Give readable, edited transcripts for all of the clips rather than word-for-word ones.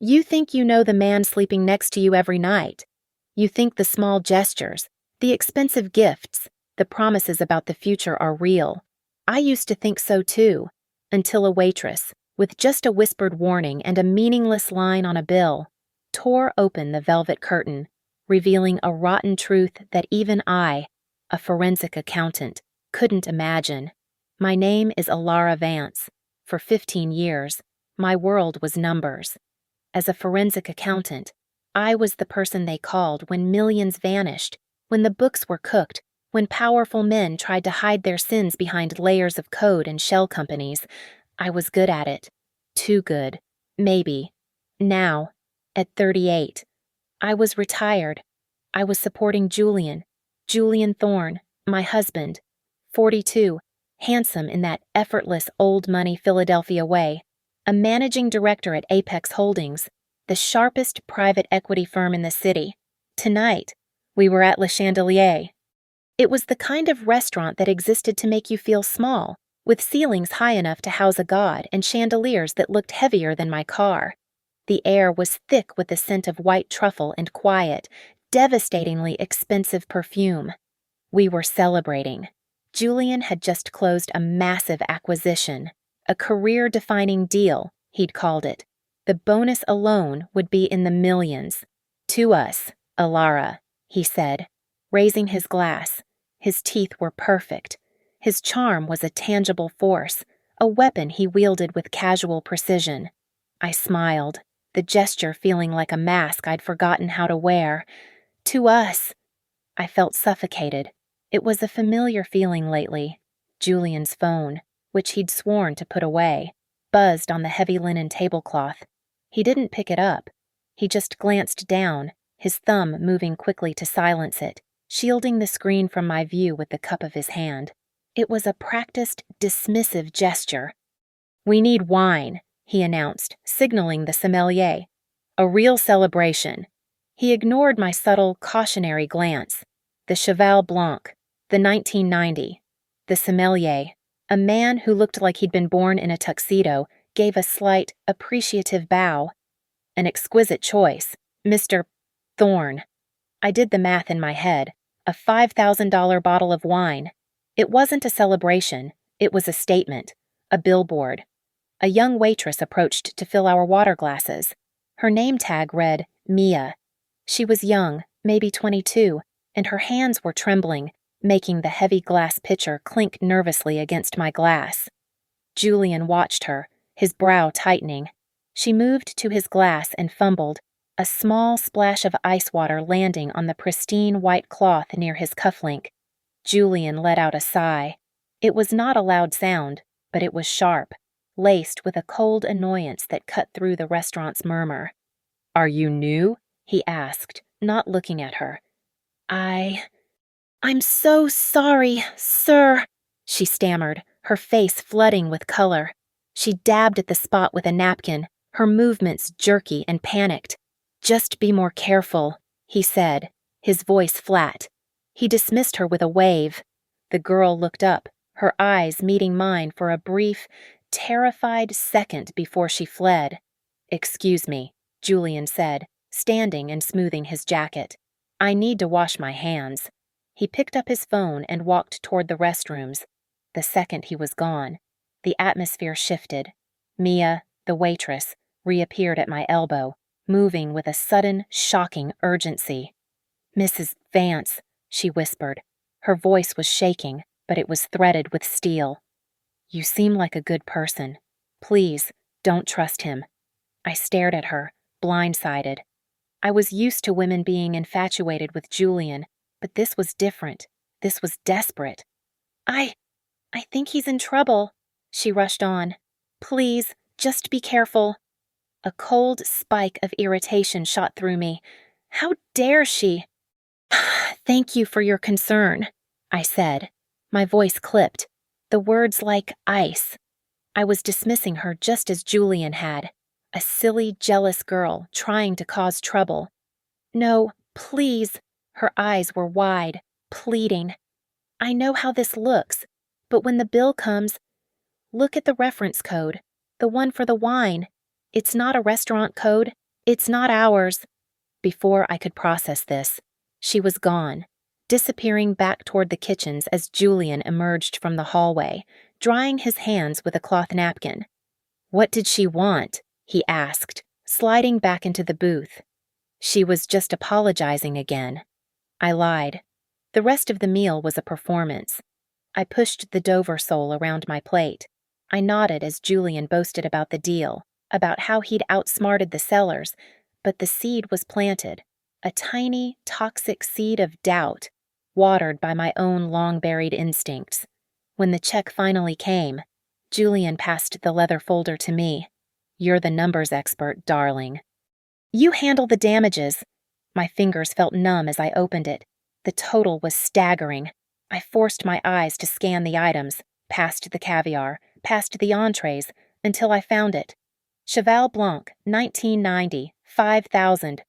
You think you know the man sleeping next to you every night. You think the small gestures, the expensive gifts, the promises about the future are real. I used to think so too, until a waitress, with just a whispered warning and a meaningless line on a bill, tore open the velvet curtain, revealing a rotten truth that even I, a forensic accountant, couldn't imagine. My name is Alara Vance. For 15 years, my world was numbers. As a forensic accountant, I was the person they called when millions vanished, when the books were cooked, when powerful men tried to hide their sins behind layers of code and shell companies. I was good at it. Too good. Maybe. Now, at 38, I was retired. I was supporting Julian Thorne, my husband, 42, handsome in that effortless old money Philadelphia way, a managing director at Apex Holdings, the sharpest private equity firm in the city. Tonight, we were at Le Chandelier. It was the kind of restaurant that existed to make you feel small, with ceilings high enough to house a god and chandeliers that looked heavier than my car. The air was thick with the scent of white truffle and quiet, devastatingly expensive perfume. We were celebrating. Julian had just closed a massive acquisition, a career-defining deal, he'd called it. The bonus alone would be in the millions. To us, Alara, he said, raising his glass. His teeth were perfect. His charm was a tangible force, a weapon he wielded with casual precision. I smiled, the gesture feeling like a mask I'd forgotten how to wear. To us. I felt suffocated. It was a familiar feeling lately. Julian's phone, which he'd sworn to put away, buzzed on the heavy linen tablecloth. He didn't pick it up. He just glanced down, his thumb moving quickly to silence it, shielding the screen from my view with the cup of his hand. It was a practiced, dismissive gesture. "We need wine," he announced, signaling the sommelier. "A real celebration." He ignored my subtle, cautionary glance. The Cheval Blanc, the 1990. The sommelier, a man who looked like he'd been born in a tuxedo, gave a slight, appreciative bow. "An exquisite choice, Mr. Thorne." I did the math in my head. A $5,000 bottle of wine. It wasn't a celebration, it was a statement, a billboard. A young waitress approached to fill our water glasses. Her name tag read, Mia. She was young, maybe 22, and her hands were trembling, making the heavy glass pitcher clink nervously against my glass. Julian watched her, his brow tightening. She moved to his glass and fumbled, a small splash of ice water landing on the pristine white cloth near his cufflink. Julian let out a sigh. It was not a loud sound, but it was sharp, laced with a cold annoyance that cut through the restaurant's murmur. "Are you new?" he asked, not looking at her. I'm so sorry, sir," she stammered, her face flooding with color. She dabbed at the spot with a napkin, her movements jerky and panicked. "Just be more careful," he said, his voice flat. He dismissed her with a wave. The girl looked up, her eyes meeting mine for a brief, terrified second before she fled. "Excuse me," Julian said, standing and smoothing his jacket. "I need to wash my hands." He picked up his phone and walked toward the restrooms. The second he was gone, the atmosphere shifted. Mia, the waitress, reappeared at my elbow, moving with a sudden, shocking urgency. "Mrs. Vance," she whispered. Her voice was shaking, but it was threaded with steel. "You seem like a good person. Please, don't trust him." I stared at her, blindsided. I was used to women being infatuated with Julian, but this was different. This was desperate. I think he's in trouble," she rushed on. "Please, just be careful." A cold spike of irritation shot through me. How dare she? "Thank you for your concern," I said. My voice clipped, the words like ice. I was dismissing her just as Julian had, a silly, jealous girl trying to cause trouble. "No, please." Her eyes were wide, pleading. "I know how this looks, but when the bill comes, look at the reference code, the one for the wine. It's not a restaurant code. It's not ours. Before I could process this, she was gone, disappearing back toward the kitchens as Julian emerged from the hallway, drying his hands with a cloth napkin. What did she want? He asked, sliding back into the booth. She was just apologizing again. I lied. The rest of the meal was a performance. I pushed the Dover sole around my plate. I nodded as Julian boasted about the deal, about how he'd outsmarted the sellers, but the seed was planted, a tiny, toxic seed of doubt, watered by my own long-buried instincts. When the check finally came, Julian passed the leather folder to me. You're the numbers expert, darling. You handle the damages. My fingers felt numb as I opened it. The total was staggering. I forced my eyes to scan the items, past the caviar, past the entrees, until I found it. Cheval Blanc, 1990, 5,000.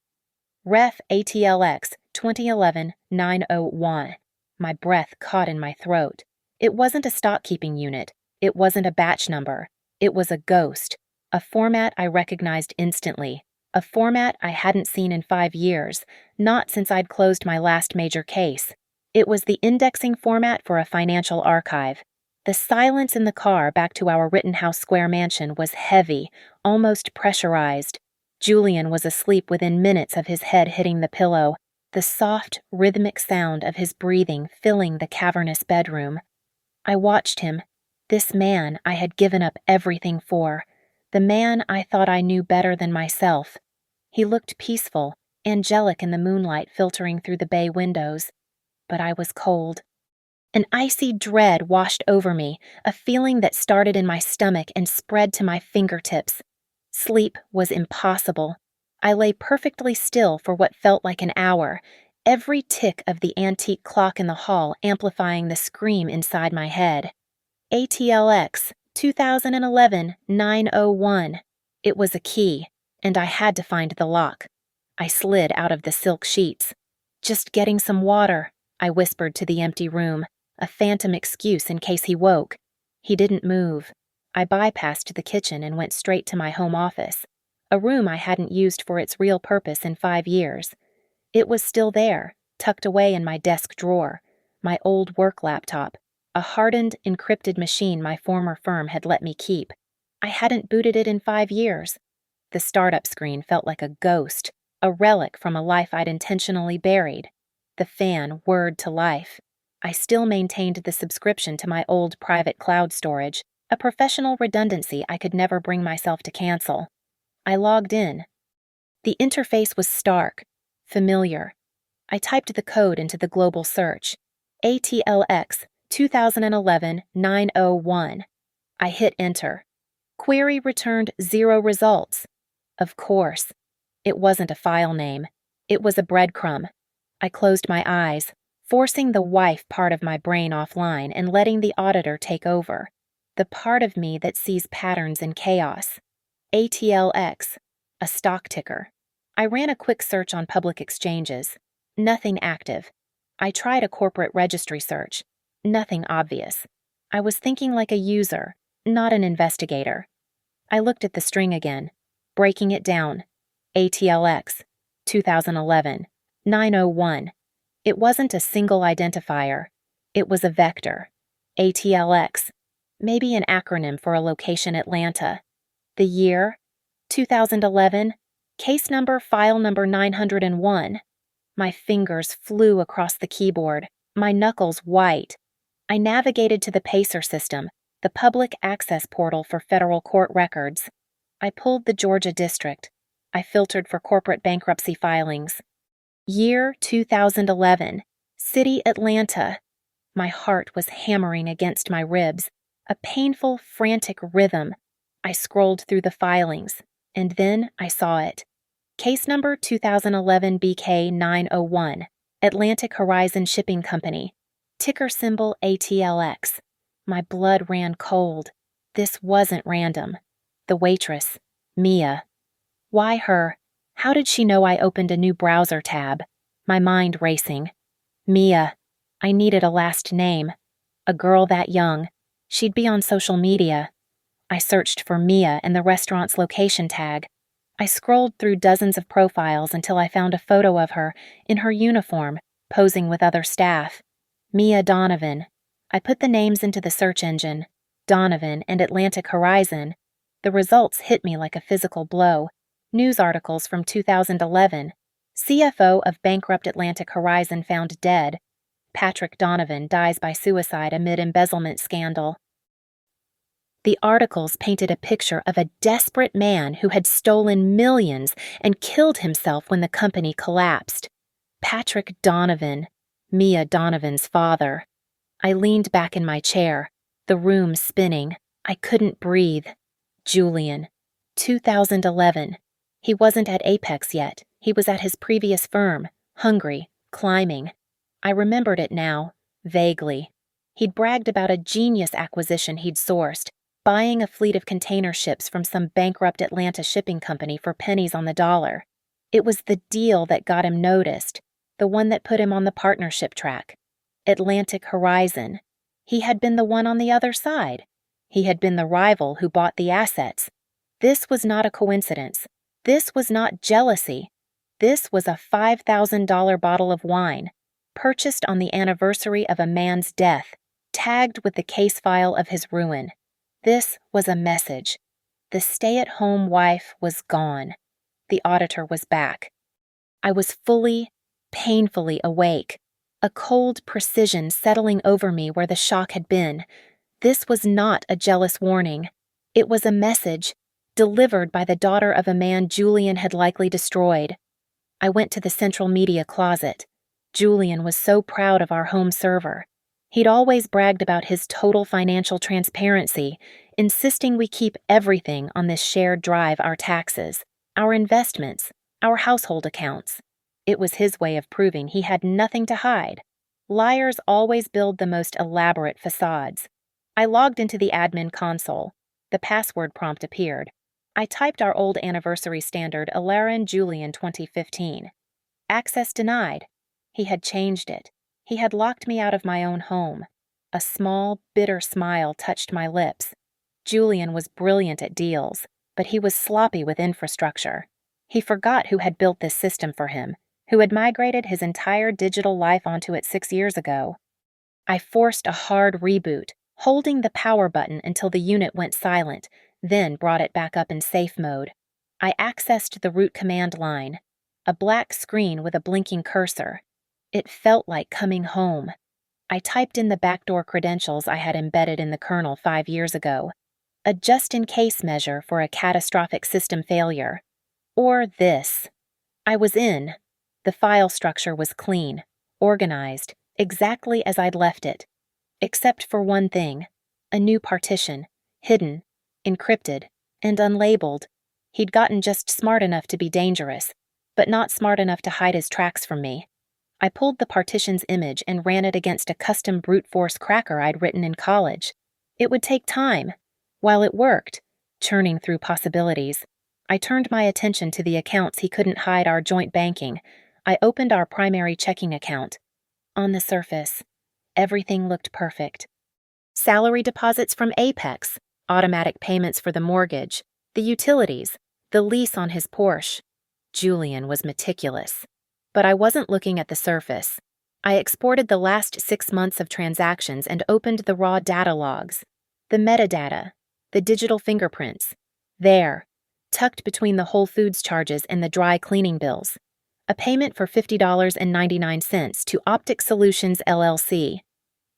Ref ATLX, 2011-901. My breath caught in my throat. It wasn't a stock-keeping unit. It wasn't a batch number. It was a ghost. A format I recognized instantly. A format I hadn't seen in 5 years, not since I'd closed my last major case. It was the indexing format for a financial archive. The silence in the car back to our Rittenhouse Square mansion was heavy, almost pressurized. Julian was asleep within minutes of his head hitting the pillow, the soft, rhythmic sound of his breathing filling the cavernous bedroom. I watched him, this man I had given up everything for, the man I thought I knew better than myself. He looked peaceful, angelic in the moonlight filtering through the bay windows. But I was cold. An icy dread washed over me, a feeling that started in my stomach and spread to my fingertips. Sleep was impossible. I lay perfectly still for what felt like an hour, every tick of the antique clock in the hall amplifying the scream inside my head. ATLX, 2011-901. It was a key, and I had to find the lock. I slid out of the silk sheets. Just getting some water, I whispered to the empty room, a phantom excuse in case he woke. He didn't move. I bypassed the kitchen and went straight to my home office, a room I hadn't used for its real purpose in 5 years. It was still there, tucked away in my desk drawer, my old work laptop, a hardened, encrypted machine my former firm had let me keep. I hadn't booted it in 5 years. The startup screen felt like a ghost, a relic from a life I'd intentionally buried. The fan whirred to life. I still maintained the subscription to my old private cloud storage, a professional redundancy I could never bring myself to cancel. I logged in. The interface was stark, familiar. I typed the code into the global search. ATLX 2011-901. I hit enter. Query returned 0 results. Of course. It wasn't a file name. It was a breadcrumb. I closed my eyes, forcing the wife part of my brain offline and letting the auditor take over. The part of me that sees patterns in chaos. ATLX, a stock ticker. I ran a quick search on public exchanges. Nothing active. I tried a corporate registry search. Nothing obvious. I was thinking like a user, not an investigator. I looked at the string again, breaking it down. ATLX, 2011-901. It wasn't a single identifier. It was a vector. ATLX, maybe an acronym for a location Atlanta. The year, 2011, case number file number 901. My fingers flew across the keyboard, my knuckles white. I navigated to the PACER system, the public access portal for federal court records. I pulled the Georgia district. I filtered for corporate bankruptcy filings. Year 2011, City Atlanta. My heart was hammering against my ribs, a painful, frantic rhythm. I scrolled through the filings, and then I saw it. Case number 2011 BK 901, Atlantic Horizon Shipping Company. Ticker symbol ATLX. My blood ran cold. This wasn't random. The waitress, Mia. Why her? How did she know I opened a new browser tab? My mind racing. Mia. I needed a last name. A girl that young. She'd be on social media. I searched for Mia in the restaurant's location tag. I scrolled through dozens of profiles until I found a photo of her in her uniform, posing with other staff. Mia Donovan. I put the names into the search engine, Donovan and Atlantic Horizon. The results hit me like a physical blow. News articles from 2011. CFO of bankrupt Atlantic Horizon found dead. Patrick Donovan dies by suicide amid embezzlement scandal. The articles painted a picture of a desperate man who had stolen millions and killed himself when the company collapsed. Patrick Donovan, Mia Donovan's father. I leaned back in my chair, the room spinning. I couldn't breathe. Julian. 2011. He wasn't at Apex yet. He was at his previous firm, hungry, climbing. I remembered it now, vaguely. He'd bragged about a genius acquisition he'd sourced, buying a fleet of container ships from some bankrupt Atlanta shipping company for pennies on the dollar. It was the deal that got him noticed, the one that put him on the partnership track. Atlantic Horizon. He had been the one on the other side. He had been the rival who bought the assets. This was not a coincidence. This was not jealousy. This was a $5,000 bottle of wine, purchased on the anniversary of a man's death, tagged with the case file of his ruin. This was a message. The stay-at-home wife was gone. The auditor was back. I was fully, painfully awake, a cold precision settling over me where the shock had been. This was not a jealous warning. It was a message, delivered by the daughter of a man Julian had likely destroyed. I went to the central media closet. Julian was so proud of our home server. He'd always bragged about his total financial transparency, insisting we keep everything on this shared drive: our taxes, our investments, our household accounts. It was his way of proving he had nothing to hide. Liars always build the most elaborate facades. I logged into the admin console. The password prompt appeared. I typed our old anniversary standard Alarin Julian 2015. Access denied. He had changed it. He had locked me out of my own home. A small, bitter smile touched my lips. Julian was brilliant at deals, but he was sloppy with infrastructure. He forgot who had built this system for him, who had migrated his entire digital life onto it 6 years ago. I forced a hard reboot, holding the power button until the unit went silent, then brought it back up in safe mode. I accessed the root command line, a black screen with a blinking cursor. It felt like coming home. I typed in the backdoor credentials I had embedded in the kernel 5 years ago, a just-in-case measure for a catastrophic system failure. Or this. I was in. The file structure was clean, organized, exactly as I'd left it. Except for one thing, a new partition, hidden, encrypted, and unlabeled. He'd gotten just smart enough to be dangerous, but not smart enough to hide his tracks from me. I pulled the partition's image and ran it against a custom brute force cracker I'd written in college. It would take time. While it worked, churning through possibilities, I turned my attention to the accounts he couldn't hide: our joint banking. I opened our primary checking account. On the surface, everything looked perfect. Salary deposits from Apex, automatic payments for the mortgage, the utilities, the lease on his Porsche. Julian was meticulous. But I wasn't looking at the surface. I exported the last 6 months of transactions and opened the raw data logs. The metadata, the digital fingerprints. There, tucked between the Whole Foods charges and the dry cleaning bills. A payment for $50.99 to Optic Solutions LLC.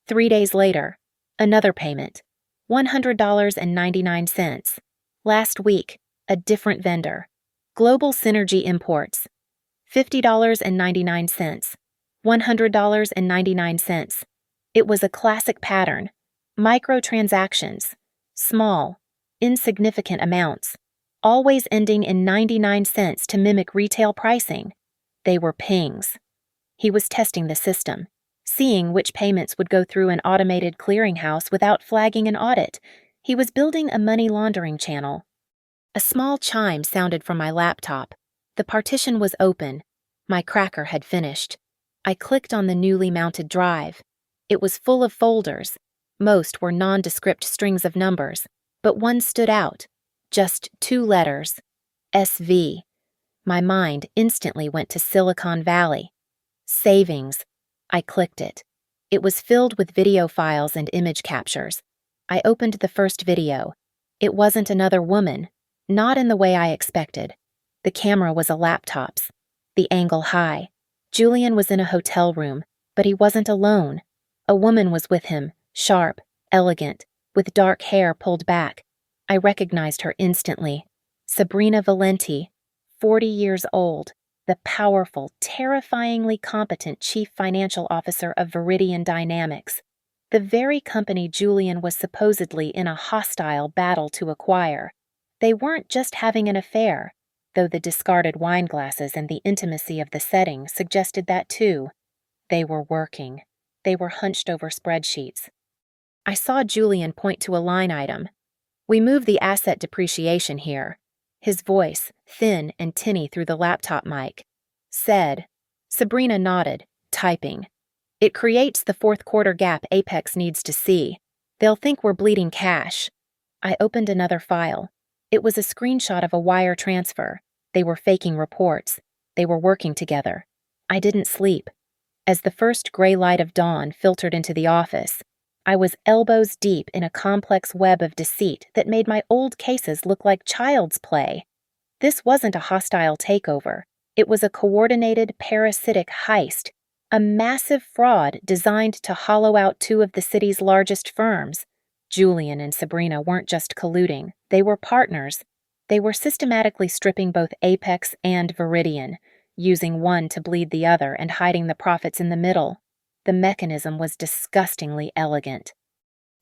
3 days later, another payment, $100.99. Last week, a different vendor. Global Synergy Imports. $50.99, $100.99. It was a classic pattern. Microtransactions, small, insignificant amounts, always ending in 99 cents to mimic retail pricing. They were pings. He was testing the system, seeing which payments would go through an automated clearinghouse without flagging an audit. He was building a money laundering channel. A small chime sounded from my laptop. The partition was open. My cracker had finished. I clicked on the newly mounted drive. It was full of folders. Most were nondescript strings of numbers, but one stood out. Just 2 letters. SV. My mind instantly went to Silicon Valley. Savings. I clicked it. It was filled with video files and image captures. I opened the first video. It wasn't another woman, not in the way I expected. The camera was a laptop's, the angle high. Julian was in a hotel room, but he wasn't alone. A woman was with him, sharp, elegant, with dark hair pulled back. I recognized her instantly. Sabrina Valenti, 40 years old, the powerful, terrifyingly competent chief financial officer of Viridian Dynamics, the very company Julian was supposedly in a hostile battle to acquire. They weren't just having an affair, though the discarded wine glasses and the intimacy of the setting suggested that too. They were working. They were hunched over spreadsheets. I saw Julian point to a line item. "We move the asset depreciation here." His voice, thin and tinny through the laptop mic, said. Sabrina nodded, typing. "It creates the fourth quarter gap Apex needs to see. They'll think we're bleeding cash." I opened another file. It was a screenshot of a wire transfer. They were faking reports. They were working together. I didn't sleep. As the first gray light of dawn filtered into the office, I was elbows deep in a complex web of deceit that made my old cases look like child's play. This wasn't a hostile takeover. It was a coordinated, parasitic heist, a massive fraud designed to hollow out two of the city's largest firms. Julian and Sabrina weren't just colluding. They were partners. They were systematically stripping both Apex and Viridian, using one to bleed the other and hiding the profits in the middle. The mechanism was disgustingly elegant.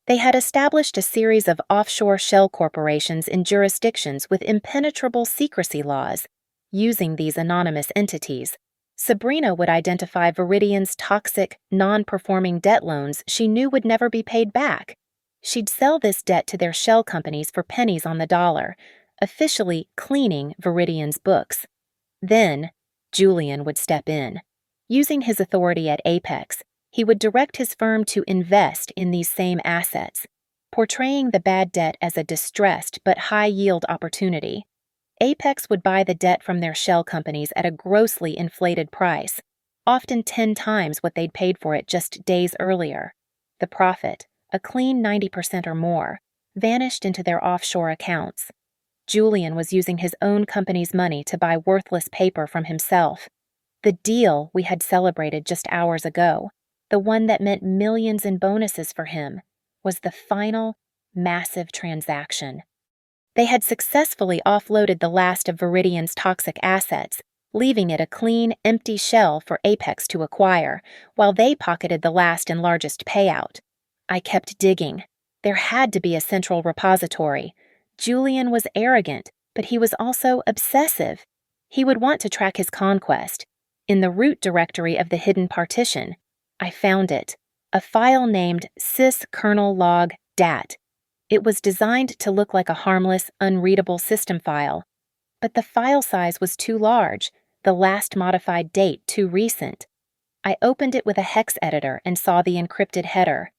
They had established a series of offshore shell corporations in jurisdictions with impenetrable secrecy laws. Using these anonymous entities, Sabrina would identify Viridian's toxic, non-performing debt loans she knew would never be paid back. She'd sell this debt to their shell companies for pennies on the dollar, officially cleaning Viridian's books. Then, Julian would step in. Using his authority at Apex, he would direct his firm to invest in these same assets, portraying the bad debt as a distressed but high-yield opportunity. Apex would buy the debt from their shell companies at a grossly inflated price, often 10 times what they'd paid for it just days earlier. The profit, a clean 90% or more, vanished into their offshore accounts. Julian was using his own company's money to buy worthless paper from himself. The deal we had celebrated just hours ago, the one that meant millions in bonuses for him, was the final, massive transaction. They had successfully offloaded the last of Viridian's toxic assets, leaving it a clean, empty shell for Apex to acquire, while they pocketed the last and largest payout. I kept digging. There had to be a central repository. Julian was arrogant, but he was also obsessive. He would want to track his conquest. In the root directory of the hidden partition, I found it, a file named syskernel-log-dat. It was designed to look like a harmless, unreadable system file. But the file size was too large, the last modified date too recent. I opened it with a hex editor and saw the encrypted header.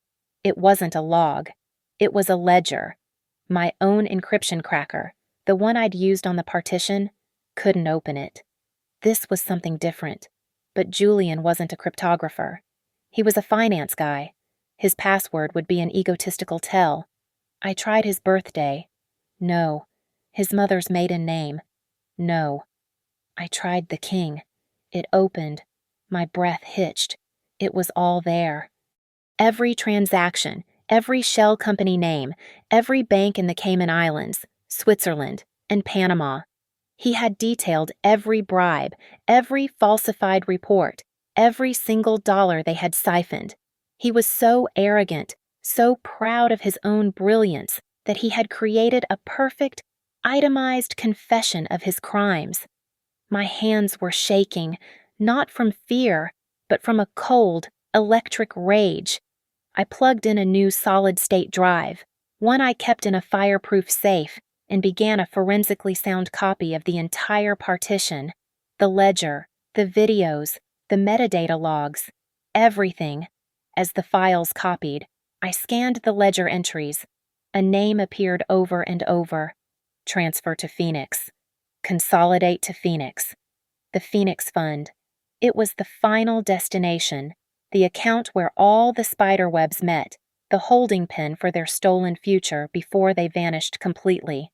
It wasn't a log. It was a ledger. My own encryption cracker, the one I'd used on the partition, couldn't open it. This was something different. But Julian wasn't a cryptographer. He was a finance guy. His password would be an egotistical tell. I tried his birthday. No. His mother's maiden name. No. I tried the king. It opened. My breath hitched. It was all there. Every transaction, every shell company name, every bank in the Cayman Islands, Switzerland, and Panama. He had detailed every bribe, every falsified report, every single dollar they had siphoned. He was so arrogant, so proud of his own brilliance, that he had created a perfect, itemized confession of his crimes. My hands were shaking, not from fear, but from a cold, electric rage. I plugged in a new solid-state drive, one I kept in a fireproof safe, and began a forensically sound copy of the entire partition, the ledger, the videos, the metadata logs, everything. As the files copied, I scanned the ledger entries. A name appeared over and over. Transfer to Phoenix. Consolidate to Phoenix. The Phoenix Fund. It was the final destination, the account where all the spider webs met, the holding pen for their stolen future before they vanished completely.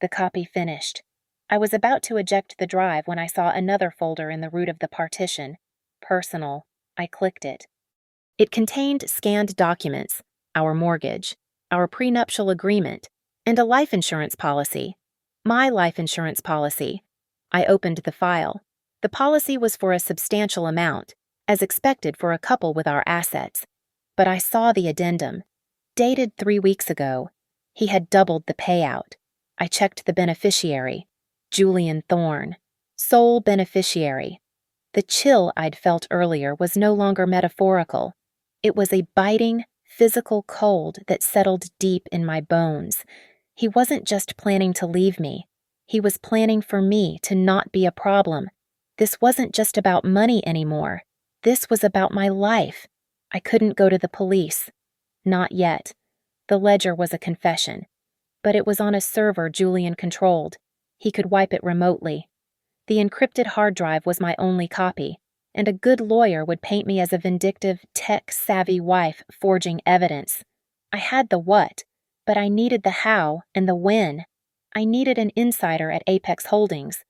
The copy finished. I was about to eject the drive when I saw another folder in the root of the partition. Personal. I clicked it. It contained scanned documents, our mortgage, our prenuptial agreement, and a life insurance policy. My life insurance policy. I opened the file. The policy was for a substantial amount, as expected for a couple with our assets. But I saw the addendum. Dated 3 weeks ago. He had doubled the payout. I checked the beneficiary. Julian Thorne. Sole beneficiary. The chill I'd felt earlier was no longer metaphorical. It was a biting, physical cold that settled deep in my bones. He wasn't just planning to leave me. He was planning for me to not be a problem. This wasn't just about money anymore. This was about my life. I couldn't go to the police. Not yet. The ledger was a confession. But it was on a server Julian controlled. He could wipe it remotely. The encrypted hard drive was my only copy, and a good lawyer would paint me as a vindictive, tech-savvy wife forging evidence. I had the what, but I needed the how and the when. I needed an insider at Apex Holdings.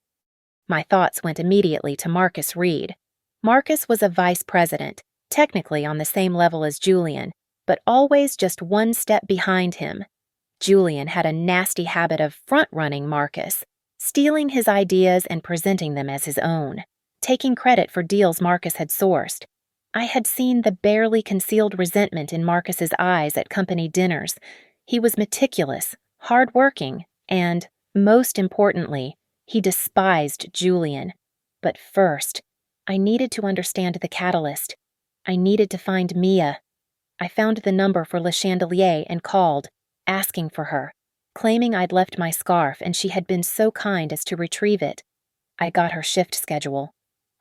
My thoughts went immediately to Marcus Reed. Marcus was a vice president, technically on the same level as Julian, but always just one step behind him. Julian had a nasty habit of front-running Marcus, stealing his ideas and presenting them as his own, taking credit for deals Marcus had sourced. I had seen the barely concealed resentment in Marcus's eyes at company dinners. He was meticulous, hard-working, and, most importantly, he despised Julian. But first, I needed to understand the catalyst. I needed to find Mia. I found the number for Le Chandelier and called, asking for her, claiming I'd left my scarf and she had been so kind as to retrieve it. I got her shift schedule.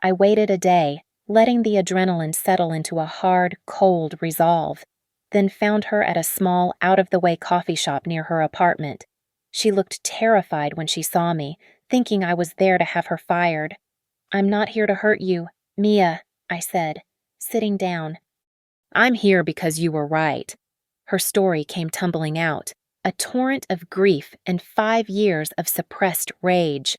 I waited a day, letting the adrenaline settle into a hard, cold resolve, then found her at a small, out-of-the-way coffee shop near her apartment. She looked terrified when she saw me, thinking I was there to have her fired. "I'm not here to hurt you, Mia," I said, sitting down. "I'm here because you were right." Her story came tumbling out, a torrent of grief and 5 years of suppressed rage.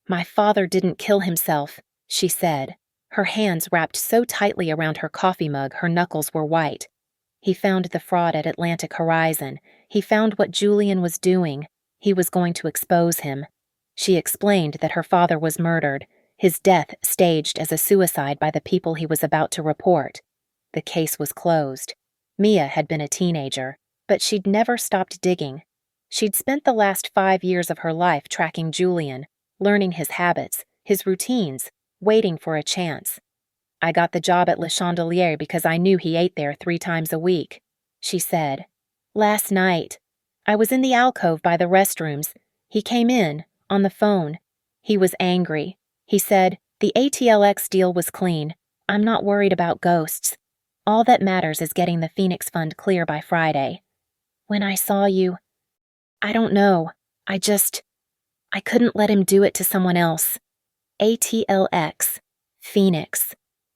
"My father didn't kill himself," she said, her hands wrapped so tightly around her coffee mug her knuckles were white. "He found the fraud at Atlantic Horizon. He found what Julian was doing. He was going to expose him." She explained that her father was murdered, his death staged as a suicide by the people he was about to report. The case was closed. Mia had been a teenager, but she'd never stopped digging. She'd spent the last 5 years of her life tracking Julian, learning his habits, his routines, waiting for a chance. "I got the job at Le Chandelier because I knew he ate there 3 times a week," she said. "Last night, I was in the alcove by the restrooms. He came in, on the phone. He was angry. He said, 'The ATLX deal was clean. I'm not worried about ghosts. All that matters is getting the Phoenix Fund clear by Friday.' When I saw you, I don't know. I couldn't let him do it to someone else. ATLX, Phoenix,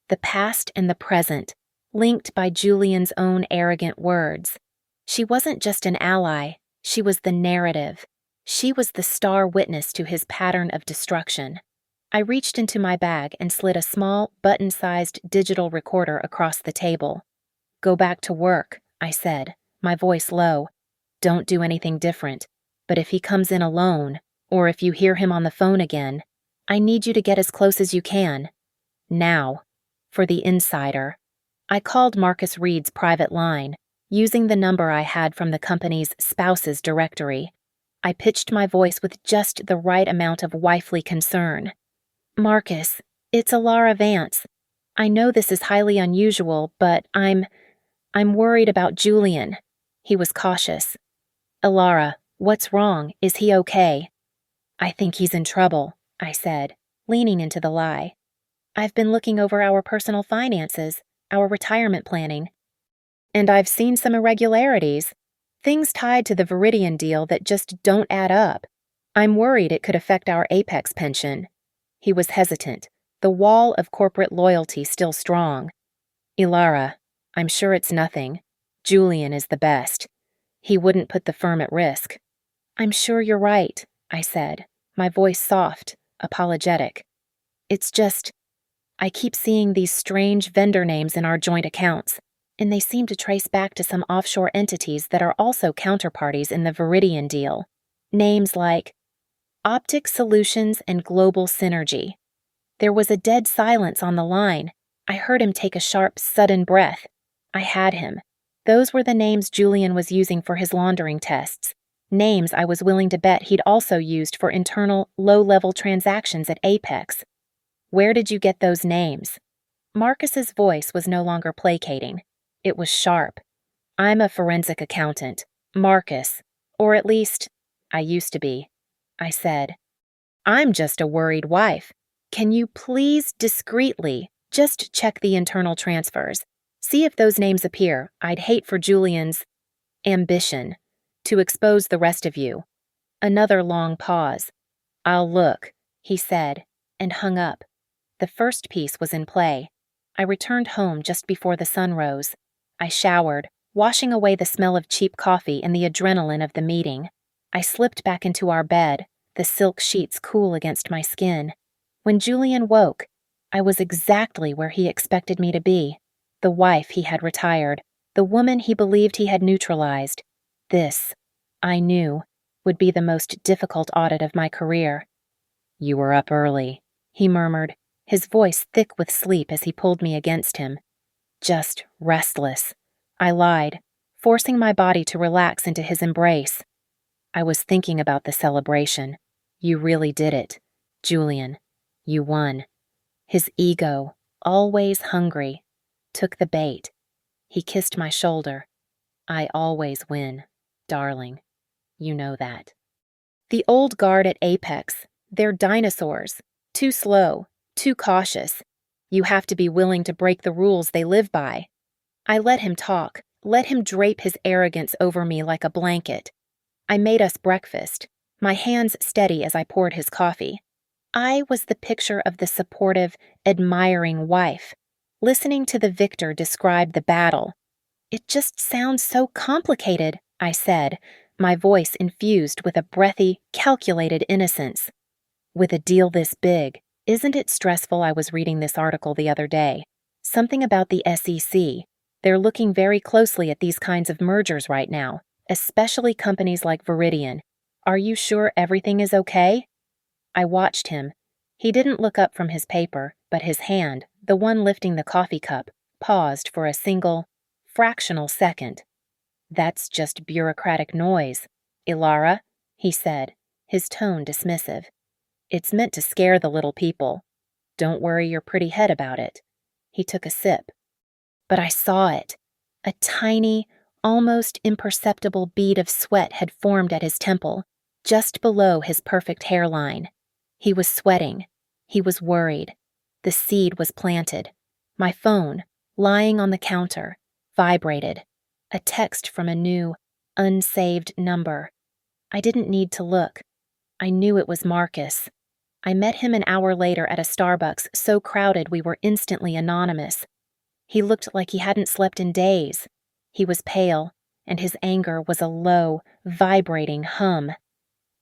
the past and the present, linked by Julian's own arrogant words. She wasn't just an ally, she was the narrative. She was the star witness to his pattern of destruction. I reached into my bag and slid a small, button-sized digital recorder across the table. "Go back to work," I said, my voice low. "Don't do anything different. But if he comes in alone, or if you hear him on the phone again, I need you to get as close as you can. Now. For the insider." I called Marcus Reed's private line, using the number I had from the company's spouses directory. I pitched my voice with just the right amount of wifely concern. "Marcus, it's Alara Vance. I know this is highly unusual, but I'm worried about Julian." He was cautious. "Alara, what's wrong? Is he okay?" "I think he's in trouble," I said, leaning into the lie. "I've been looking over our personal finances, our retirement planning, and I've seen some irregularities, things tied to the Viridian deal that just don't add up. I'm worried it could affect our Apex pension. He was hesitant, the wall of corporate loyalty still strong. Ilara, I'm sure it's nothing. Julian is the best. He wouldn't put the firm at risk. I'm sure you're right, I said, my voice soft, apologetic. It's just, I keep seeing these strange vendor names in our joint accounts, and they seem to trace back to some offshore entities that are also counterparties in the Viridian deal. Names like Optic Solutions and Global Synergy. There was a dead silence on the line. I heard him take a sharp, sudden breath. I had him. Those were the names Julian was using for his laundering tests. Names I was willing to bet he'd also used for internal, low-level transactions at Apex. Where did you get those names? Marcus's voice was no longer placating. It was sharp. I'm a forensic accountant. Marcus. Or at least, I used to be. I said. I'm just a worried wife. Can you please discreetly just check the internal transfers? See if those names appear. I'd hate for Julian's ambition to expose the rest of you. Another long pause. I'll look, he said, and hung up. The first piece was in play. I returned home just before the sun rose. I showered, washing away the smell of cheap coffee and the adrenaline of the meeting. I slipped back into our bed, the silk sheets cool against my skin. When Julian woke, I was exactly where he expected me to be. The wife he had retired, the woman he believed he had neutralized. This, I knew, would be the most difficult audit of my career. You were up early, he murmured, his voice thick with sleep as he pulled me against him. Just restless. I lied, forcing my body to relax into his embrace. I was thinking about the celebration. You really did it, Julian. You won. His ego, always hungry, took the bait. He kissed my shoulder. I always win, darling. You know that. The old guard at Apex, they're dinosaurs. Too slow, too cautious. You have to be willing to break the rules they live by. I let him talk, let him drape his arrogance over me like a blanket. I made us breakfast, my hands steady as I poured his coffee. I was the picture of the supportive, admiring wife, listening to the victor describe the battle. It just sounds so complicated, I said, my voice infused with a breathy, calculated innocence. With a deal this big, isn't it stressful? I was reading this article the other day. Something about the SEC. They're looking very closely at these kinds of mergers right now, especially companies like Viridian. Are you sure everything is okay? I watched him. He didn't look up from his paper, but his hand, the one lifting the coffee cup, paused for a single, fractional second. That's just bureaucratic noise, Ilara, he said, his tone dismissive. It's meant to scare the little people. Don't worry your pretty head about it. He took a sip. But I saw it. A tiny, almost imperceptible bead of sweat had formed at his temple, just below his perfect hairline. He was sweating. He was worried. The seed was planted. My phone, lying on the counter, vibrated. A text from a new, unsaved number. I didn't need to look. I knew it was Marcus. I met him an hour later at a Starbucks so crowded we were instantly anonymous. He looked like he hadn't slept in days. He was pale, and his anger was a low, vibrating hum.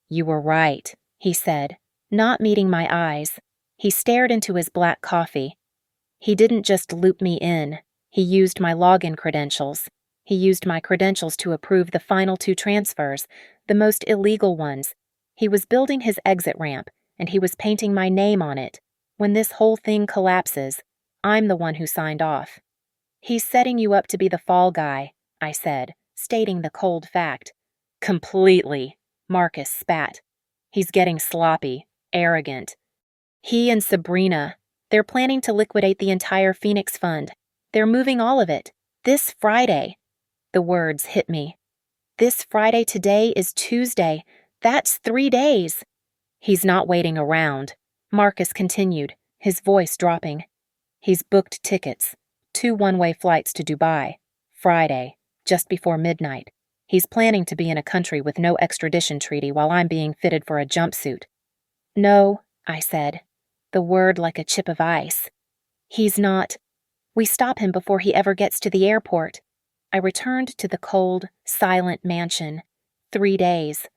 You were right, he said, not meeting my eyes. He stared into his black coffee. He didn't just loop me in. He used my login credentials. He used my credentials to approve the final 2 transfers, the most illegal ones. He was building his exit ramp, and he was painting my name on it. When this whole thing collapses, I'm the one who signed off. He's setting you up to be the fall guy, I said, stating the cold fact. Completely, Marcus spat. He's getting sloppy, arrogant. He and Sabrina, they're planning to liquidate the entire Phoenix Fund. They're moving all of it. This Friday. The words hit me. This Friday today is Tuesday. That's 3 days. He's not waiting around, Marcus continued, his voice dropping. He's booked tickets, 2 one-way flights to Dubai, Friday, just before midnight. He's planning to be in a country with no extradition treaty while I'm being fitted for a jumpsuit. No, I said, the word like a chip of ice. He's not. We stop him before he ever gets to the airport. I returned to the cold, silent mansion. 3 days.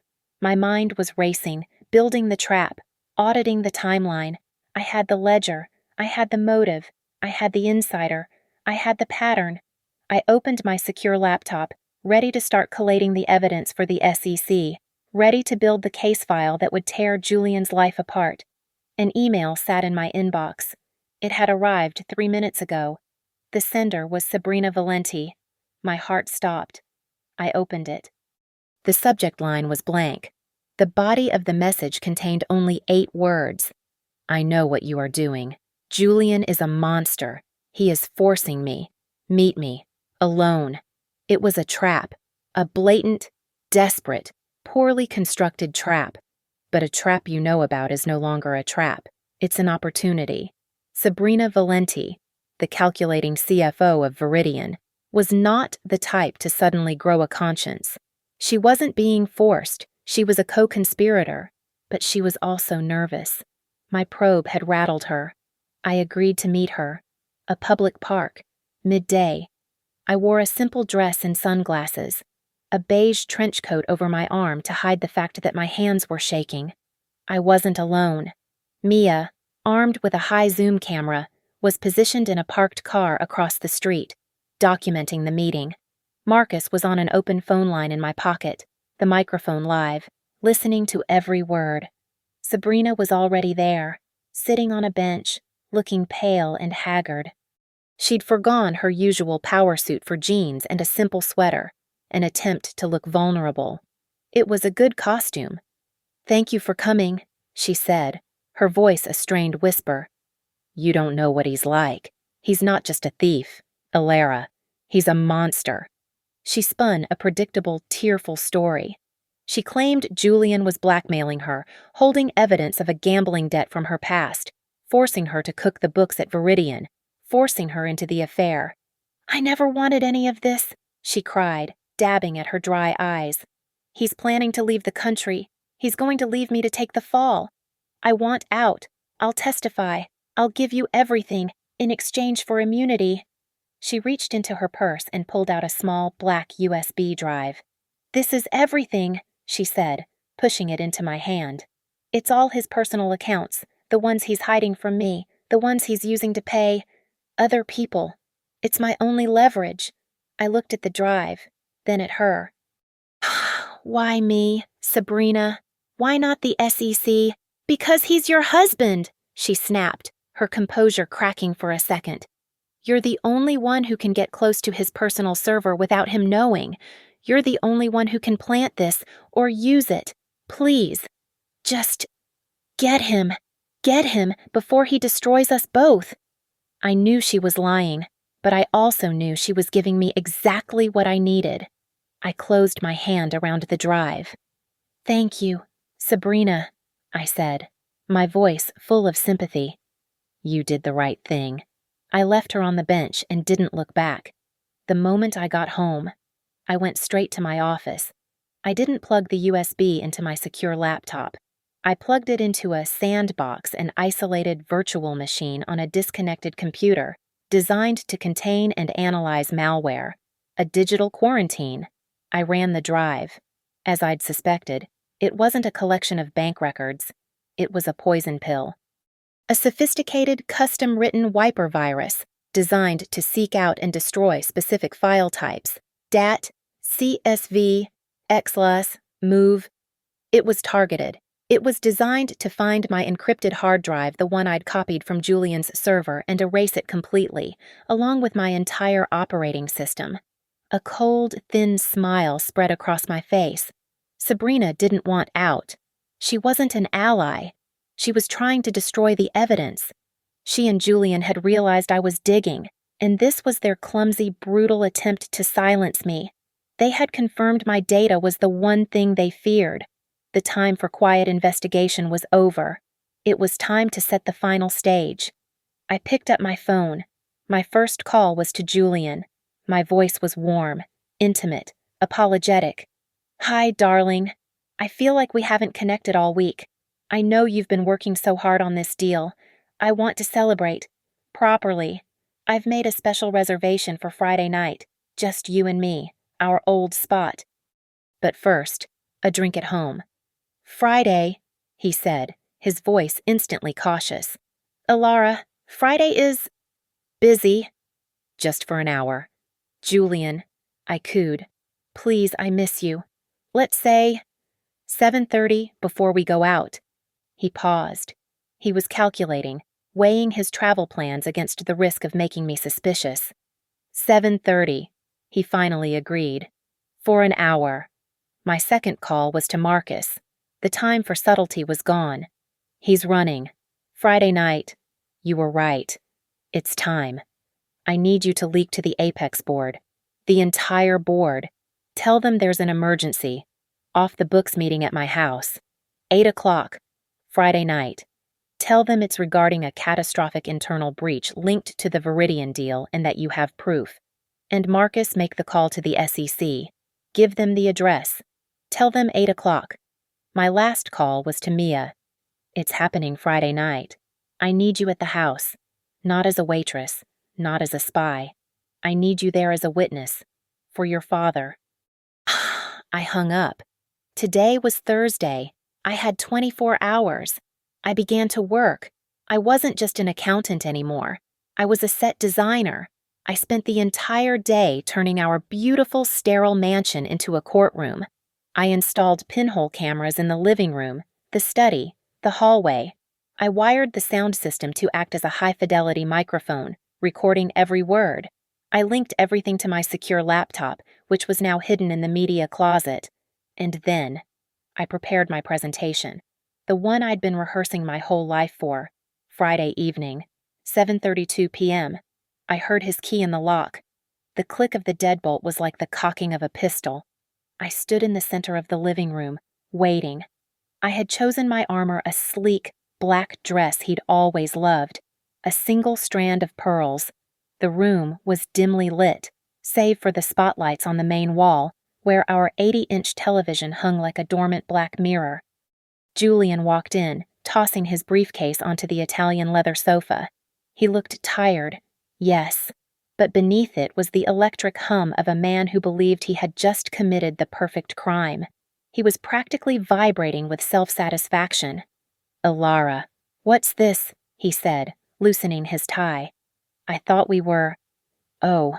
My mind was racing, building the trap, auditing the timeline. I had the ledger. I had the motive. I had the insider. I had the pattern. I opened my secure laptop, ready to start collating the evidence for the SEC, ready to build the case file that would tear Julian's life apart. An email sat in my inbox. It had arrived 3 minutes ago. The sender was Sabrina Valenti. My heart stopped. I opened it. The subject line was blank. The body of the message contained only 8 words. I know what you are doing. Julian is a monster. He is forcing me. Meet me. Alone. It was a trap. A blatant, desperate, poorly constructed trap. But a trap you know about is no longer a trap. It's an opportunity. Sabrina Valenti, the calculating CFO of Viridian, was not the type to suddenly grow a conscience. She wasn't being forced. She was a co-conspirator. But she was also nervous. My probe had rattled her. I agreed to meet her. A public park. Midday. I wore a simple dress and sunglasses. A beige trench coat over my arm to hide the fact that my hands were shaking. I wasn't alone. Mia, armed with a high zoom camera, was positioned in a parked car across the street, documenting the meeting. Marcus was on an open phone line in my pocket, the microphone live, listening to every word. Sabrina was already there, sitting on a bench, looking pale and haggard. She'd forgone her usual power suit for jeans and a simple sweater, an attempt to look vulnerable. It was a good costume. "Thank you for coming," she said, her voice a strained whisper. "You don't know what he's like. He's not just a thief, Alara. He's a monster." She spun a predictable, tearful story. She claimed Julian was blackmailing her, holding evidence of a gambling debt from her past, forcing her to cook the books at Viridian, forcing her into the affair. "I never wanted any of this," she cried, dabbing at her dry eyes. "He's planning to leave the country. He's going to leave me to take the fall. I want out. I'll testify. I'll give you everything in exchange for immunity." She reached into her purse and pulled out a small black USB drive. "This is everything," she said, pushing it into my hand. "It's all his personal accounts, the ones he's hiding from me, the ones he's using to pay other people. It's my only leverage." I looked at the drive, then at her. "Why me, Sabrina? Why not the SEC? Because he's your husband," she snapped, her composure cracking for a second. "You're the only one who can get close to his personal server without him knowing. You're the only one who can plant this or use it. Please, just get him. Get him before he destroys us both." I knew she was lying, but I also knew she was giving me exactly what I needed. I closed my hand around the drive. "Thank you, Sabrina," I said, my voice full of sympathy. "You did the right thing." I left her on the bench and didn't look back. The moment I got home, I went straight to my office. I didn't plug the USB into my secure laptop. I plugged it into a sandbox, an isolated virtual machine on a disconnected computer, designed to contain and analyze malware. A digital quarantine. I ran the drive. As I'd suspected, it wasn't a collection of bank records. It was a poison pill. A sophisticated, custom-written wiper virus designed to seek out and destroy specific file types. DAT, CSV, XLAS, MOVE. It was targeted. It was designed to find my encrypted hard drive, the one I'd copied from Julian's server, and erase it completely, along with my entire operating system. A cold, thin smile spread across my face. Sabrina didn't want out. She wasn't an ally. She was trying to destroy the evidence. She and Julian had realized I was digging, and this was their clumsy, brutal attempt to silence me. They had confirmed my data was the one thing they feared. The time for quiet investigation was over. It was time to set the final stage. I picked up my phone. My first call was to Julian. My voice was warm, intimate, apologetic. Hi, darling. I feel like we haven't connected all week. I know you've been working so hard on this deal. I want to celebrate. Properly. I've made a special reservation for Friday night. Just you and me, our old spot. But first, a drink at home. Friday, he said, his voice instantly cautious. Alara, Friday is busy. Just for an hour. Julian, I cooed. Please, I miss you. Let's say 7:30 before we go out. He paused. He was calculating, weighing his travel plans against the risk of making me suspicious. 7:30, he finally agreed. For an hour. My second call was to Marcus. The time for subtlety was gone. He's running. Friday night. You were right. It's time. I need you to leak to the Apex board. The entire board. Tell them there's an emergency. Off the books meeting at my house. 8 o'clock. Friday night. Tell them it's regarding a catastrophic internal breach linked to the Viridian deal and that you have proof. And Marcus, make the call to the SEC. Give them the address. Tell them 8 o'clock. My last call was to Mia. It's happening Friday night. I need you at the house. Not as a waitress, not as a spy. I need you there as a witness. For your father. I hung up. Today was Thursday. I had 24 hours. I began to work. I wasn't just an accountant anymore. I was a set designer. I spent the entire day turning our beautiful, sterile mansion into a courtroom. I installed pinhole cameras in the living room, the study, the hallway. I wired the sound system to act as a high-fidelity microphone, recording every word. I linked everything to my secure laptop, which was now hidden in the media closet. And then, I prepared my presentation, the one I'd been rehearsing my whole life for. Friday evening, 7:32 p.m. I heard his key in the lock. The click of the deadbolt was like the cocking of a pistol. I stood in the center of the living room, waiting. I had chosen my armor a sleek, black dress he'd always loved, a single strand of pearls. The room was dimly lit, save for the spotlights on the main wall, where our 80-inch television hung like a dormant black mirror. Julian walked in, tossing his briefcase onto the Italian leather sofa. He looked tired, yes, but beneath it was the electric hum of a man who believed he had just committed the perfect crime. He was practically vibrating with self-satisfaction. Alara, what's this? He said, loosening his tie. I thought we were… Oh.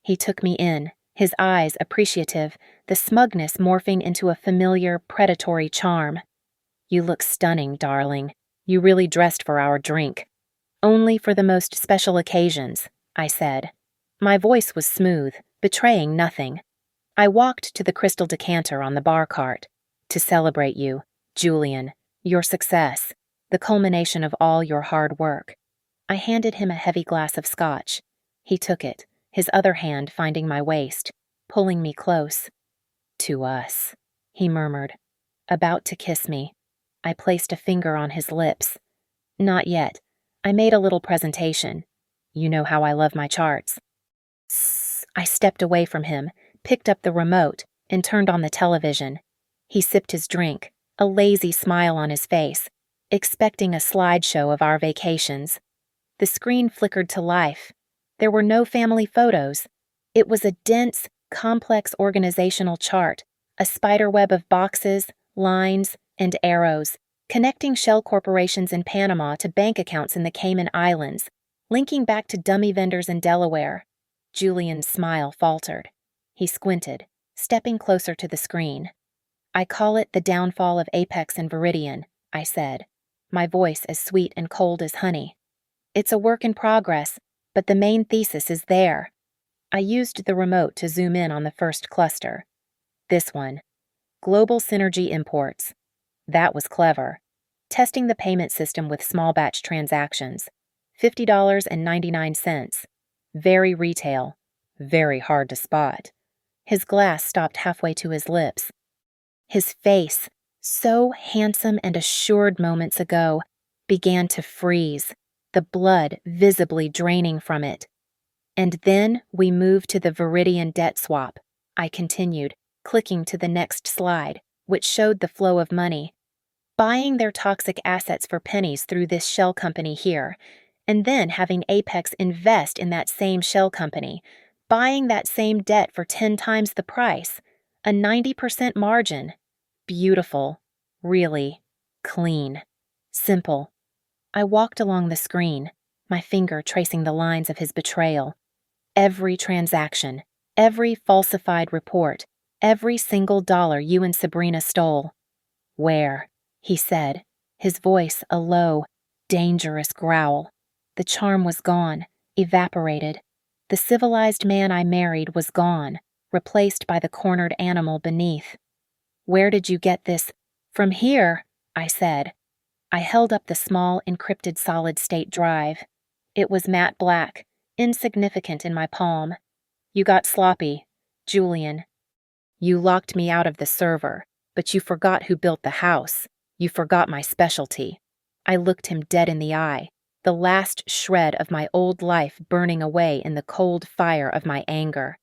He took me in, his eyes appreciative, the smugness morphing into a familiar, predatory charm. You look stunning, darling. You really dressed for our drink. Only for the most special occasions, I said. My voice was smooth, betraying nothing. I walked to the crystal decanter on the bar cart. To celebrate you, Julian, your success, the culmination of all your hard work. I handed him a heavy glass of scotch. He took it, his other hand finding my waist, pulling me close. To us, he murmured. About to kiss me. I placed a finger on his lips. Not yet. I made a little presentation. You know how I love my charts. I stepped away from him, picked up the remote, and turned on the television. He sipped his drink, a lazy smile on his face, expecting a slideshow of our vacations. The screen flickered to life. There were no family photos. It was a dense, complex organizational chart, a spiderweb of boxes, lines, and arrows, connecting shell corporations in Panama to bank accounts in the Cayman Islands, linking back to dummy vendors in Delaware. Julian's smile faltered. He squinted, stepping closer to the screen. I call it the downfall of Apex and Viridian, I said, my voice as sweet and cold as honey. It's a work in progress, but the main thesis is there. I used the remote to zoom in on the first cluster. This one. Global Synergy Imports. That was clever. Testing the payment system with small batch transactions. $50.99. Very retail. Very hard to spot. His glass stopped halfway to his lips. His face, so handsome and assured moments ago, began to freeze, the blood visibly draining from it. And then we moved to the Viridian debt swap, I continued, clicking to the next slide, which showed the flow of money. Buying their toxic assets for pennies through this shell company here, and then having Apex invest in that same shell company, buying that same debt for 10 times the price, a 90% margin. Beautiful, really, clean, simple. I walked along the screen, my finger tracing the lines of his betrayal. Every transaction, every falsified report, every single dollar you and Sabrina stole. Where? He said, his voice a low, dangerous growl. The charm was gone, evaporated. The civilized man I married was gone, replaced by the cornered animal beneath. Where did you get this? From here, I said. I held up the small, encrypted solid-state drive. It was matte black, insignificant in my palm. You got sloppy, Julian. You locked me out of the server, but you forgot who built the house. You forgot my specialty. I looked him dead in the eye, the last shred of my old life burning away in the cold fire of my anger.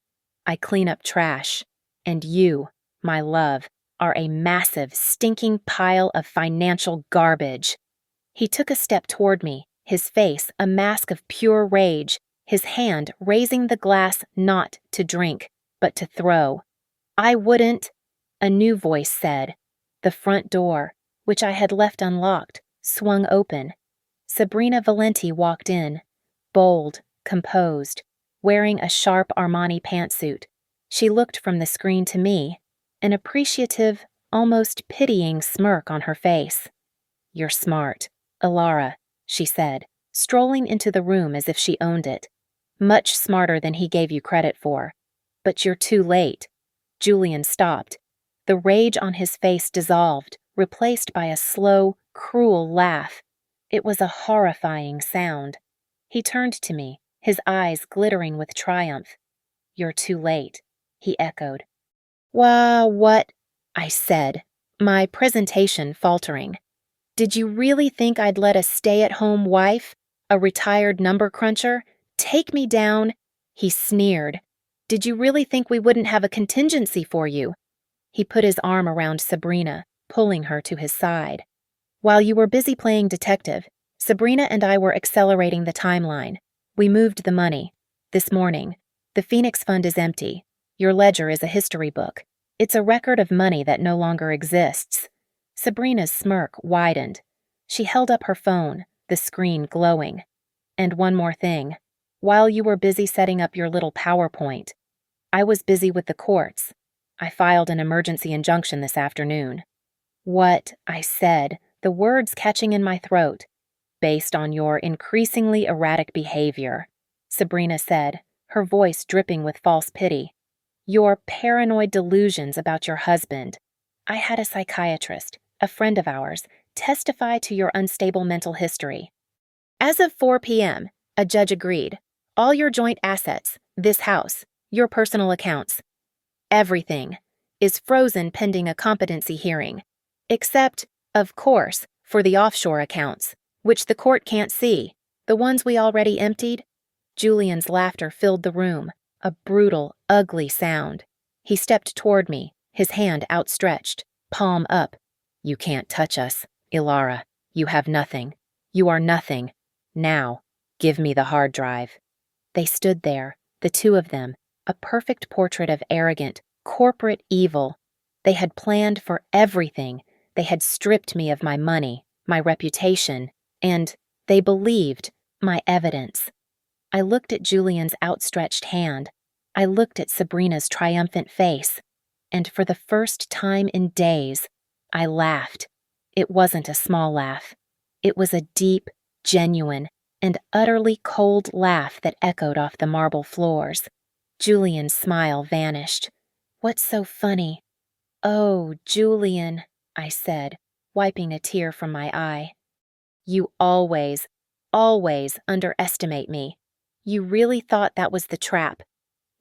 I clean up trash, and you, my love, are a massive, stinking pile of financial garbage. He took a step toward me, his face a mask of pure rage, his hand raising the glass not to drink, but to throw. I wouldn't, a new voice said. The front door, which I had left unlocked, swung open. Sabrina Valenti walked in, bold, composed, wearing a sharp Armani pantsuit. She looked from the screen to me, an appreciative, almost pitying smirk on her face. You're smart, Ilara, she said, strolling into the room as if she owned it. Much smarter than he gave you credit for. But you're too late. Julian stopped. The rage on his face dissolved, replaced by a slow, cruel laugh. It was a horrifying sound. He turned to me, his eyes glittering with triumph. You're too late, he echoed. What? I said, my presentation faltering. Did you really think I'd let a stay-at-home wife, a retired number cruncher, take me down? He sneered. Did you really think we wouldn't have a contingency for you? He put his arm around Sabrina, pulling her to his side. While you were busy playing detective, Sabrina and I were accelerating the timeline. We moved the money. This morning. The Phoenix Fund is empty. Your ledger is a history book. It's a record of money that no longer exists. Sabrina's smirk widened. She held up her phone, the screen glowing. And one more thing. While you were busy setting up your little PowerPoint, I was busy with the courts. I filed an emergency injunction this afternoon. What? I said, the words catching in my throat. Based on your increasingly erratic behavior, Sabrina said, her voice dripping with false pity. Your paranoid delusions about your husband. I had a psychiatrist, a friend of ours, testify to your unstable mental history. As of 4 p.m., a judge agreed. All your joint assets, this house, your personal accounts, everything, is frozen pending a competency hearing. Except, of course, for the offshore accounts, which the court can't see, the ones we already emptied. Julian's laughter filled the room, a brutal, ugly sound. He stepped toward me, his hand outstretched, palm up. You can't touch us, Ilara. You have nothing. You are nothing. Now, give me the hard drive. They stood there, the two of them, a perfect portrait of arrogant, corporate evil. They had planned for everything. They had stripped me of my money, my reputation, and, they believed, my evidence. I looked at Julian's outstretched hand. I looked at Sabrina's triumphant face. And for the first time in days, I laughed. It wasn't a small laugh. It was a deep, genuine, and utterly cold laugh that echoed off the marble floors. Julian's smile vanished. What's so funny? Oh, Julian, I said, wiping a tear from my eye. You always underestimate me. You really thought that was the trap.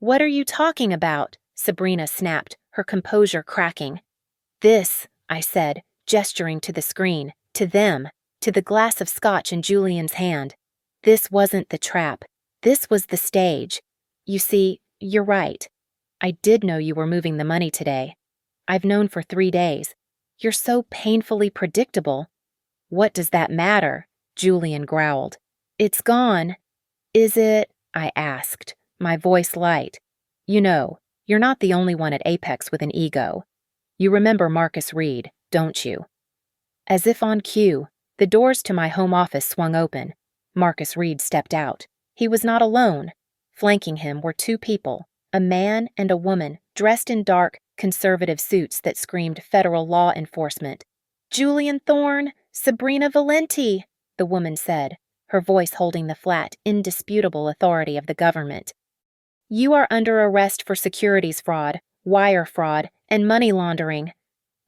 What are you talking about? Sabrina snapped, her composure cracking. This, I said, gesturing to the screen, to them, to the glass of scotch in Julian's hand. This wasn't the trap. This was the stage. You see, you're right. I did know you were moving the money today. I've known for 3 days. You're so painfully predictable. What does that matter? Julian growled. It's gone. Is it? I asked, my voice light. You know, you're not the only one at Apex with an ego. You remember Marcus Reed, don't you? As if on cue, the doors to my home office swung open. Marcus Reed stepped out. He was not alone. Flanking him were 2 people, a man and a woman, dressed in dark, conservative suits that screamed federal law enforcement. Julian Thorne, Sabrina Valenti, the woman said, her voice holding the flat, indisputable authority of the government. You are under arrest for securities fraud, wire fraud, and money laundering.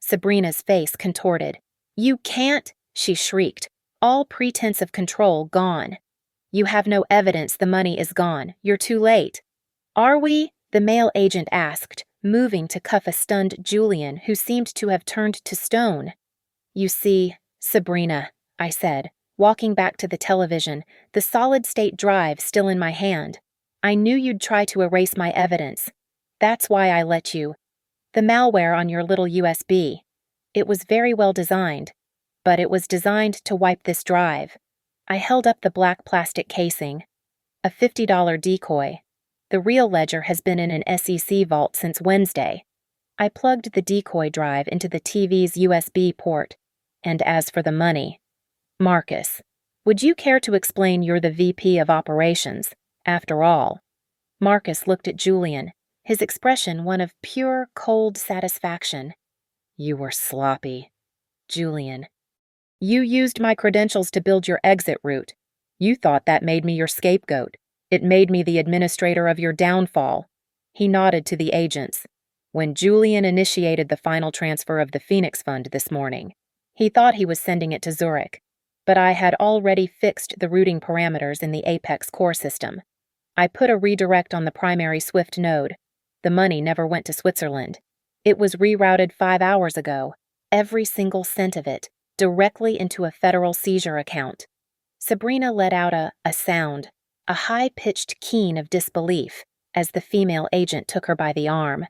Sabrina's face contorted. You can't, she shrieked, all pretense of control gone. You have no evidence the money is gone. You're too late. Are we? The male agent asked, moving to cuff a stunned Julian who seemed to have turned to stone. You see, Sabrina, I said, walking back to the television, the solid-state drive still in my hand. I knew you'd try to erase my evidence. That's why I let you. The malware on your little USB. It was very well designed, but it was designed to wipe this drive. I held up the black plastic casing. A $50 decoy. The real ledger has been in an SEC vault since Wednesday. I plugged the decoy drive into the TV's USB port. And as for the money, Marcus, would you care to explain you're the VP of operations, after all? Marcus looked at Julian, his expression one of pure, cold satisfaction. You were sloppy. Julian. You used my credentials to build your exit route. You thought that made me your scapegoat. It made me the administrator of your downfall. He nodded to the agents. When Julian initiated the final transfer of the Phoenix Fund this morning, he thought he was sending it to Zurich, but I had already fixed the routing parameters in the Apex core system. I put a redirect on the primary Swift node. The money never went to Switzerland. It was rerouted 5 hours ago, every single cent of it, directly into a federal seizure account. Sabrina let out a sound, a high-pitched keen of disbelief, as the female agent took her by the arm.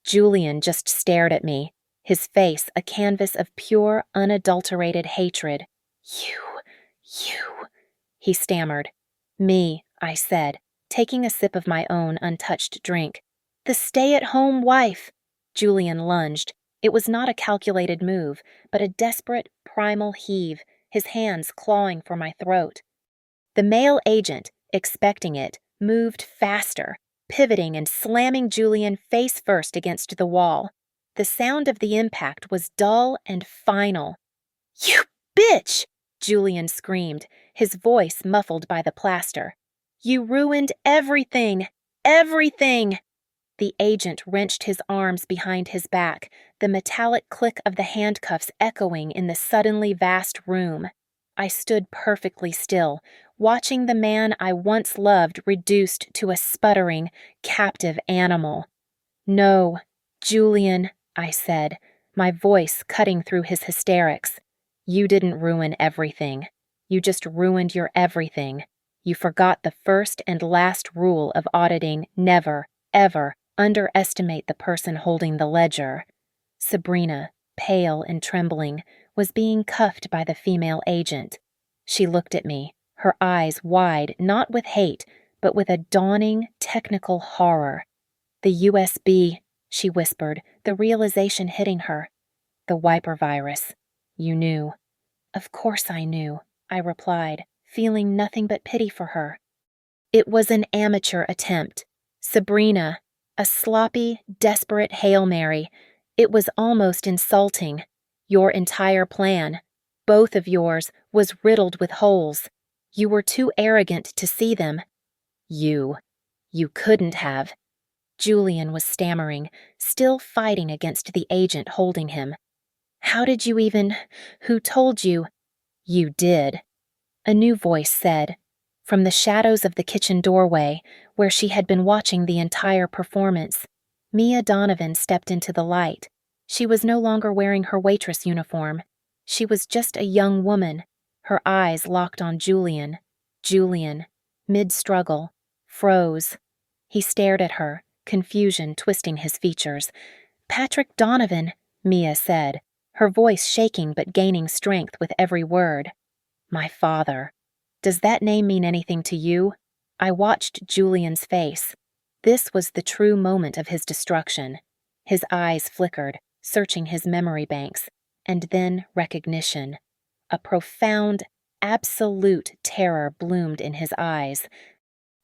Julian just stared at me, his face a canvas of pure, unadulterated hatred. You, he stammered. Me, I said, taking a sip of my own untouched drink. The stay-at-home wife. Julian lunged. It was not a calculated move, but a desperate, primal heave, his hands clawing for my throat. The male agent, expecting it, moved faster, pivoting and slamming Julian face first against the wall. The sound of the impact was dull and final. You bitch! Julian screamed, his voice muffled by the plaster. You ruined everything! Everything! The agent wrenched his arms behind his back, the metallic click of the handcuffs echoing in the suddenly vast room. I stood perfectly still, watching the man I once loved reduced to a sputtering, captive animal. No, Julian, I said, my voice cutting through his hysterics. You didn't ruin everything. You just ruined your everything. You forgot the first and last rule of auditing: never, ever underestimate the person holding the ledger. Sabrina, pale and trembling, was being cuffed by the female agent. She looked at me, her eyes wide not with hate, but with a dawning, technical horror. The USB, she whispered, the realization hitting her. The wiper virus. You knew. Of course I knew, I replied, feeling nothing but pity for her. It was an amateur attempt. Sabrina, a sloppy, desperate Hail Mary. It was almost insulting. Your entire plan, both of yours, was riddled with holes. You were too arrogant to see them. You couldn't have. Julian was stammering, still fighting against the agent holding him. How did you even? Who told you? You did. A new voice said, from the shadows of the kitchen doorway, where she had been watching the entire performance. Mia Donovan stepped into the light. She was no longer wearing her waitress uniform. She was just a young woman, her eyes locked on Julian. Julian, mid-struggle, froze. He stared at her, confusion twisting his features. "Patrick Donovan," Mia said, her voice shaking but gaining strength with every word. "My father. Does that name mean anything to you?" I watched Julian's face. This was the true moment of his destruction. His eyes flickered, searching his memory banks, and then recognition. A profound, absolute terror bloomed in his eyes.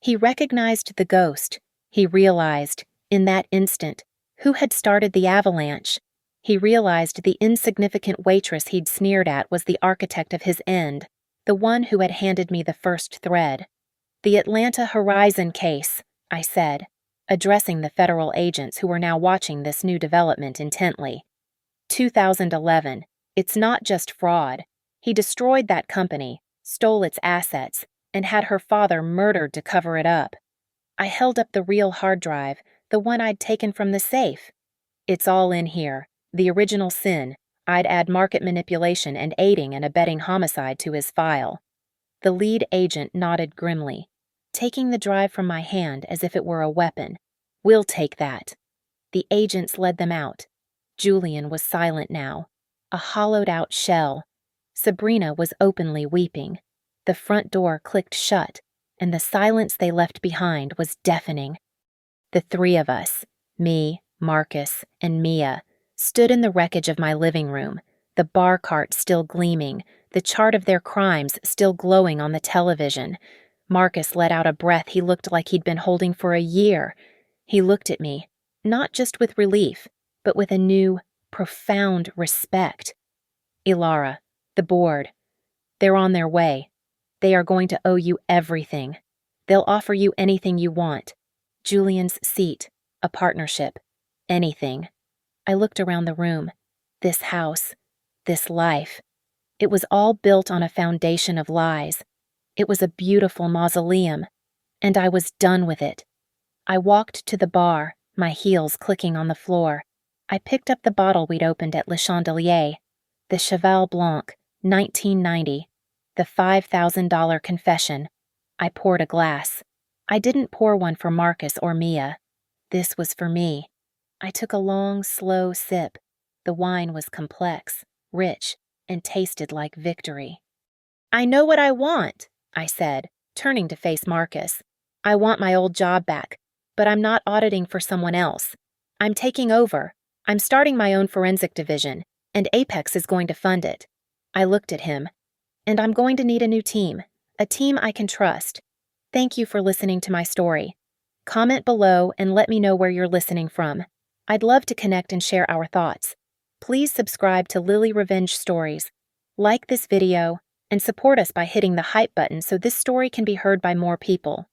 He recognized the ghost. He realized, in that instant, who had started the avalanche. He realized the insignificant waitress he'd sneered at was the architect of his end, the one who had handed me the first thread. "The Atlanta Horizon case," I said, addressing the federal agents who were now watching this new development intently. 2011. It's not just fraud. He destroyed that company, stole its assets, and had her father murdered to cover it up. I held up the real hard drive, the one I'd taken from the safe. "It's all in here. The original sin. I'd add market manipulation and aiding and abetting homicide to his file." The lead agent nodded grimly, taking the drive from my hand as if it were a weapon. "We'll take that." The agents led them out. Julian was silent now, a hollowed-out shell. Sabrina was openly weeping. The front door clicked shut, and the silence they left behind was deafening. The three of us, me, Marcus, and Mia, stood in the wreckage of my living room, the bar cart still gleaming, the chart of their crimes still glowing on the television. Marcus let out a breath he looked like he'd been holding for a year. He looked at me, not just with relief, but with a new, profound respect. "Ilara, the board. They're on their way. They are going to owe you everything. They'll offer you anything you want. Julian's seat, a partnership, anything." I looked around the room. This house, this life. It was all built on a foundation of lies. It was a beautiful mausoleum, and I was done with it. I walked to the bar, my heels clicking on the floor. I picked up the bottle we'd opened at Le Chandelier, the Cheval Blanc, 1990, the $5,000 confession. I poured a glass. I didn't pour one for Marcus or Mia. This was for me. I took a long, slow sip. The wine was complex, rich, and tasted like victory. "I know what I want," I said, turning to face Marcus. "I want my old job back, but I'm not auditing for someone else. I'm taking over. I'm starting my own forensic division, and Apex is going to fund it." I looked at him. "And I'm going to need a new team, a team I can trust. Thank you for listening to my story. Comment below and let me know where you're listening from. I'd love to connect and share our thoughts. Please subscribe to Lily Revenge Stories, like this video, and support us by hitting the hype button so this story can be heard by more people.